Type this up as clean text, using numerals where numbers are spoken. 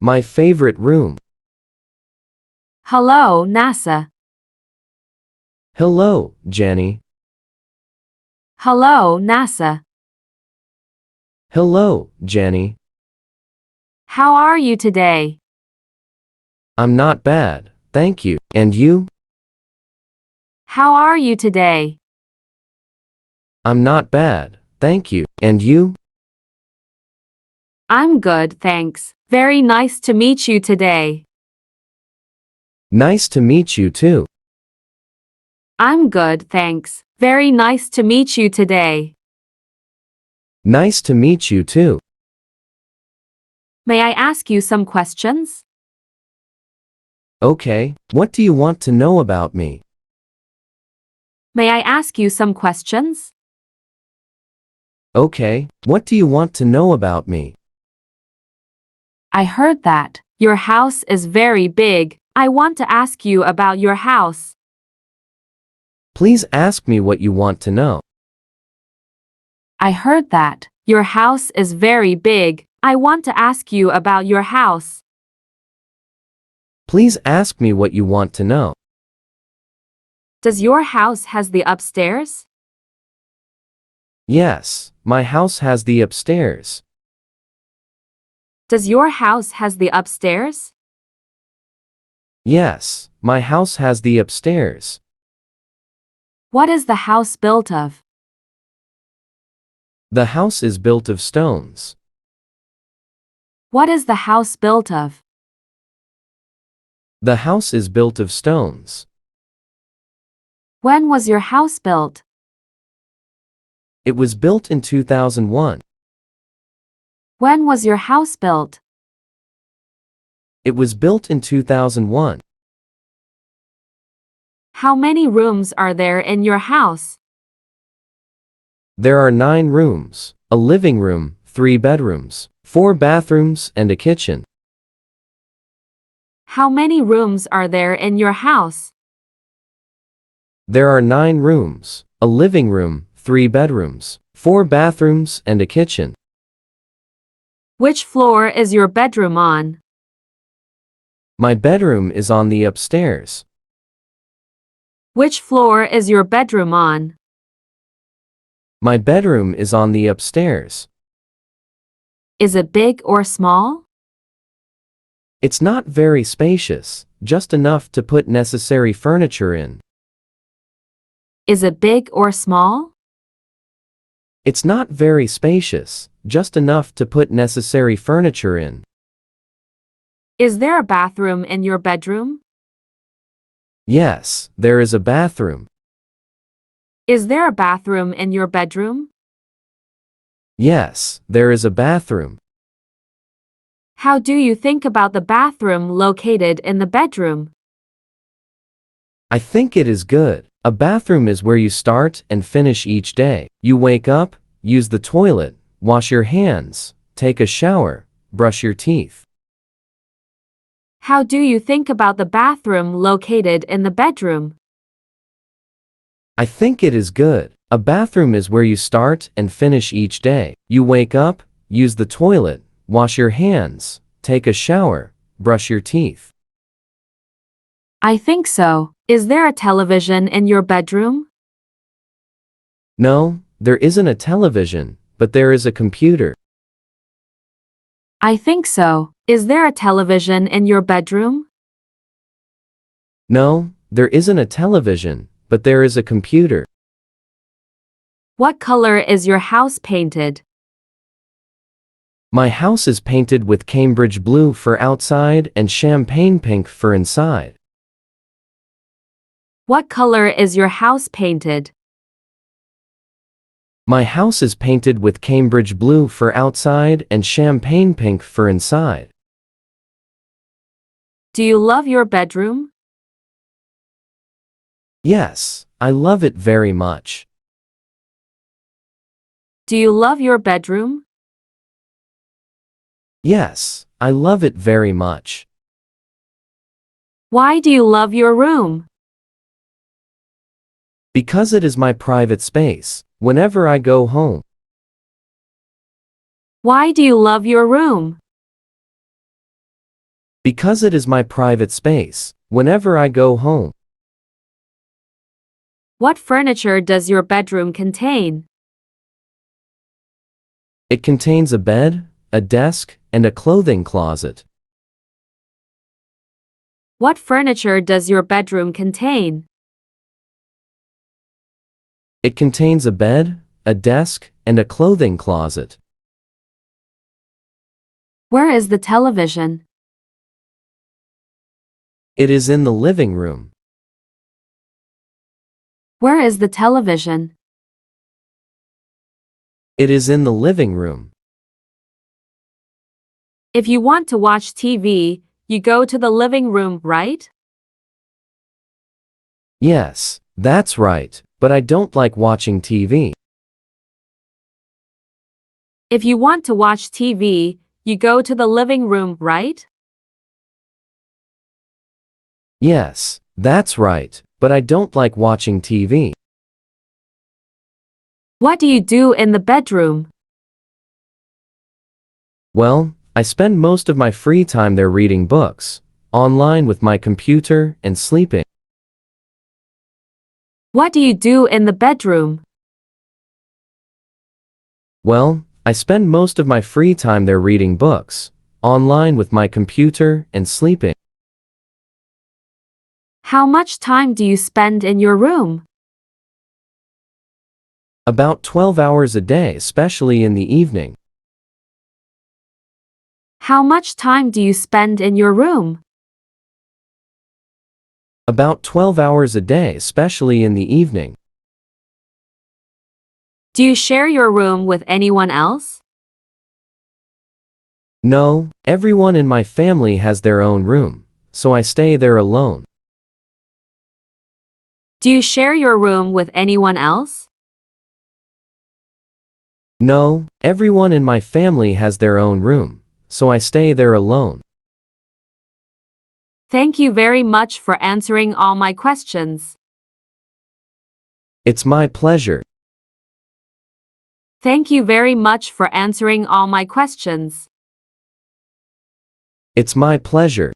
My favorite room. Hello, NASA. Hello, Jenny. Hello, NASA. Hello, Jenny. How are you today? I'm not bad, thank you. And you? How are you today? I'm not bad, thank you. And you? I'm good, thanks. Very nice to meet you today. Nice to meet you too. I'm good, thanks. Very nice to meet you today. Nice to meet you too. May I ask you some questions? Okay, what do you want to know about me? May I ask you some questions? Okay, what do you want to know about me? I heard that your house is very big. I want to ask you about your house. Please ask me what you want to know. I heard that your house is very big. I want to ask you about your house. Please ask me what you want to know. Does your house has the upstairs? Yes, my house has the upstairs. Does your house has the upstairs? Yes, my house has the upstairs. What is the house built of? The house is built of stones. What is the house built of? The house is built of stones. When was your house built? It was built in 2001. When was your house built? It was built in 2001. How many rooms are there in your house? There are 9 rooms, a living room, 3 bedrooms, 4 bathrooms, and a kitchen. How many rooms are there in your house? There are 9 rooms, a living room, 3 bedrooms, 4 bathrooms, and a kitchen. Which floor is your bedroom on? My bedroom is on the upstairs. Which floor is your bedroom on? My bedroom is on the upstairs. Is it big or small? It's not very spacious, just enough to put necessary furniture in. Is it big or small? It's not very spacious, just enough to put necessary furniture in. Is there a bathroom in your bedroom? Yes, there is a bathroom. Is there a bathroom in your bedroom? Yes, there is a bathroom. How do you think about the bathroom located in the bedroom? I think it is good. A bathroom is where you start and finish each day. You wake up, use the toilet, wash your hands, take a shower, brush your teeth. How do you think about the bathroom located in the bedroom? I think it is good. A bathroom is where you start and finish each day. You wake up, use the toilet, wash your hands, take a shower, brush your teeth. I think so. Is there a television in your bedroom? No, there isn't a television, but there is a computer. I think so. Is there a television in your bedroom? No, there isn't a television, but there is a computer. What color is your house painted? My house is painted with Cambridge blue for outside and champagne pink for inside. What color is your house painted? My house is painted with Cambridge blue for outside and champagne pink for inside. Do you love your bedroom? Yes, I love it very much. Do you love your bedroom? Yes, I love it very much. Why do you love your room? Because it is my private space, whenever I go home. Why do you love your room? Because it is my private space. Whenever I go home. What furniture does your bedroom contain? It contains a bed, a desk, and a clothing closet. What furniture does your bedroom contain? It contains a bed, a desk, and a clothing closet. Where is the television? It is in the living room. Where is the television? It is in the living room. If you want to watch TV, you go to the living room, right? Yes, that's right, but I don't like watching TV. If you want to watch TV, you go to the living room, right? Yes, that's right, but I don't like watching TV. What do you do in the bedroom? Well, I spend most of my free time there reading books, online with my computer, and sleeping. What do you do in the bedroom? Well, I spend most of my free time there reading books, online with my computer, and sleeping. How much time do you spend in your room? About 12 hours a day, especially in the evening. How much time do you spend in your room? About 12 hours a day, especially in the evening. Do you share your room with anyone else? No, everyone in my family has their own room, so I stay there alone. Do you share your room with anyone else? No, everyone in my family has their own room, so I stay there alone. Thank you very much for answering all my questions. It's my pleasure. Thank you very much for answering all my questions. It's my pleasure.